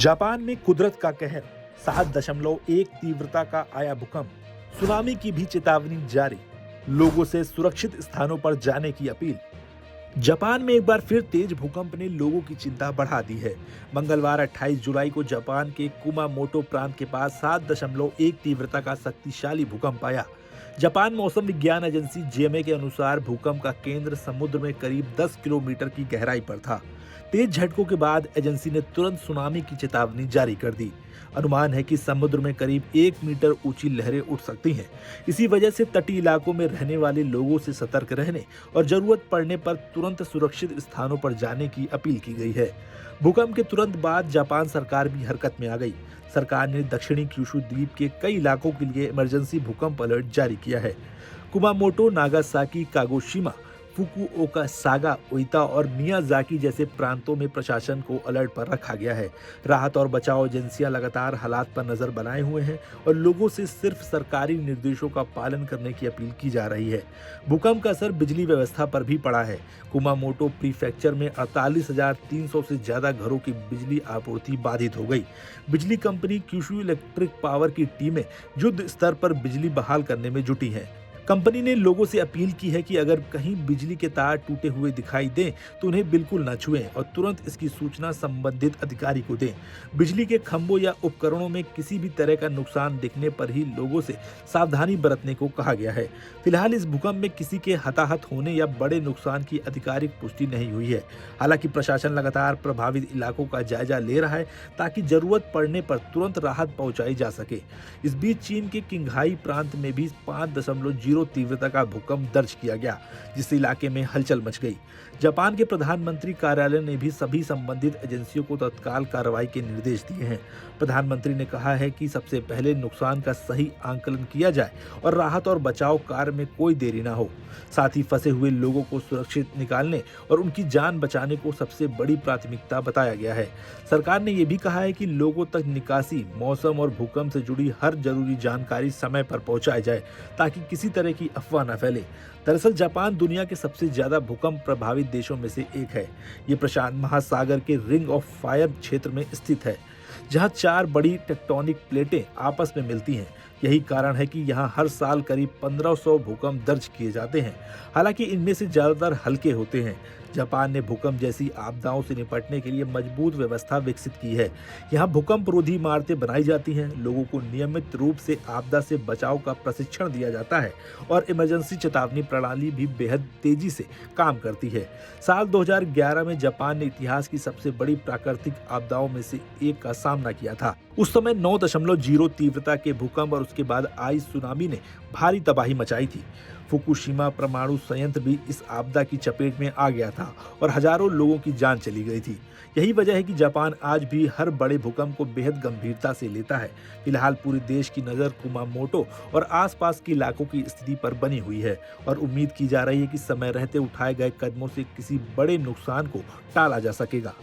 Japan में कुदरत का कहर, 7.1 तीव्रता का आया भूकंप, सुनामी की भी चेतावनी जारी, लोगों से सुरक्षित स्थानों पर जाने की अपील। जापान में एक बार फिर तेज भूकंप ने लोगों की चिंता बढ़ा दी है। मंगलवार 28 जुलाई को जापान के कुमामोटो प्रांत के पास 7.1 तीव्रता का शक्तिशाली भूकंप आया। जापान मौसम विज्ञान एजेंसी जेएमए के अनुसार भूकंप का केंद्र समुद्र में करीब 10 किलोमीटर की गहराई पर था। तेज झटकों के बाद एजेंसी ने तुरंत सुनामी की चेतावनी जारी कर दी। अनुमान है कि समुद्र में करीब 1 मीटर ऊंची लहरें उठ सकती हैं। इसी वजह से तटीय इलाकों में रहने वाले लोगों से सतर्क रहने और जरूरत पड़ने पर तुरंत सुरक्षित स्थानों पर जाने की अपील की गई है। भूकंप के तुरंत बाद जापान सरकार भी हरकत में आ गई। सरकार ने दक्षिणी क्यूशु द्वीप के कई इलाकों के लिए इमरजेंसी भूकंप अलर्ट जारी किया है। Kumamoto, Nagasaki, Kagoshima, Fukuoka, saga, ओइता और मियाजाकी जैसे प्रांतों में प्रशासन को अलर्ट पर रखा गया है। राहत और बचाव एजेंसियां लगातार हालात पर नजर बनाए हुए हैं और लोगों से सिर्फ सरकारी निर्देशों का पालन करने की अपील की जा रही है। भूकंप का असर बिजली व्यवस्था पर भी पड़ा है। कुमामोटो प्रीफेक्चर में 48,300 से ज्यादा घरों की बिजली आपूर्ति बाधित हो गई। बिजली कंपनी क्यूशु इलेक्ट्रिक पावर की टीमें युद्ध स्तर पर बिजली बहाल करने में जुटी हैं। कंपनी ने लोगों से अपील की है कि अगर कहीं बिजली के तार टूटे हुए दिखाई दें तो उन्हें बिल्कुल न छुएं और तुरंत इसकी सूचना संबंधित अधिकारी को दें। बिजली के खंभों या उपकरणों में किसी भी तरह का नुकसान दिखने पर ही लोगों से सावधानी बरतने को कहा गया है। फिलहाल इस भूकंप में किसी के हताहत होने या बड़े नुकसान की आधिकारिक पुष्टि नहीं हुई है। हालांकि प्रशासन लगातार प्रभावित इलाकों का जायजा ले रहा है ताकि जरूरत पड़ने पर तुरंत राहत पहुंचाई जा सके। इस बीच चीन के किंघाई प्रांत में भी 5.0 तीव्रता का भूकंप दर्ज किया गया, जिससे इलाके में हलचल मच गई। जापान के प्रधानमंत्री कार्यालय ने भी सभी संबंधित एजेंसियों को तत्काल कार्रवाई के निर्देश दिए हैं। प्रधानमंत्री ने कहा है कि सबसे पहले नुकसान का सही आंकलन किया जाए और राहत और बचाव कार्य में कोई देरी न हो। साथ ही फंसे हुए लोगों को सुरक्षित निकालने और उनकी जान बचाने को सबसे बड़ी प्राथमिकता बताया गया है। सरकार ने यह भी कहा है कि लोगों तक निकासी, मौसम और भूकंप से जुड़ी हर जरूरी जानकारी समय पर पहुंचाई जाए ताकि किसी तरह की अफवाह न फैले। दरअसल जापान दुनिया के सबसे ज्यादा भूकंप प्रभावित देशों में से एक है। ये प्रशांत महासागर के रिंग ऑफ फायर क्षेत्र में स्थित है, जहां 4 बड़ी टेक्टोनिक प्लेटें आपस में मिलती हैं। यही कारण है कि यहां हर साल करीब 1500 भूकंप दर्ज किए जाते हैं। हालांकि इनमें से ज्यादातर हल्के होते हैं। जापान ने भूकंप जैसी आपदाओं से निपटने के लिए मजबूत व्यवस्था विकसित की है। यहाँ भूकंप रोधी इमारतें बनाई जाती हैं, लोगों को नियमित रूप से आपदा से बचाव का प्रशिक्षण दिया जाता है और इमरजेंसी चेतावनी प्रणाली भी बेहद तेजी से काम करती है। साल 2011 में जापान ने इतिहास की सबसे बड़ी प्राकृतिक आपदाओं में से एक का सामना किया था। उस समय 9.0 तीव्रता के भूकंप और उसके बाद आई सुनामी ने भारी तबाही मचाई थी। फुकुशिमा परमाणु संयंत्र भी इस आपदा की चपेट में आ गया था और हजारों लोगों की जान चली गई थी। यही वजह है कि जापान आज भी हर बड़े भूकंप को बेहद गंभीरता से लेता है। फिलहाल पूरे देश की नज़र कुमामोटो और आसपास के इलाकों की स्थिति पर बनी हुई है और उम्मीद की जा रही है कि समय रहते उठाए गए कदमों से किसी बड़े नुकसान को टाला जा सकेगा।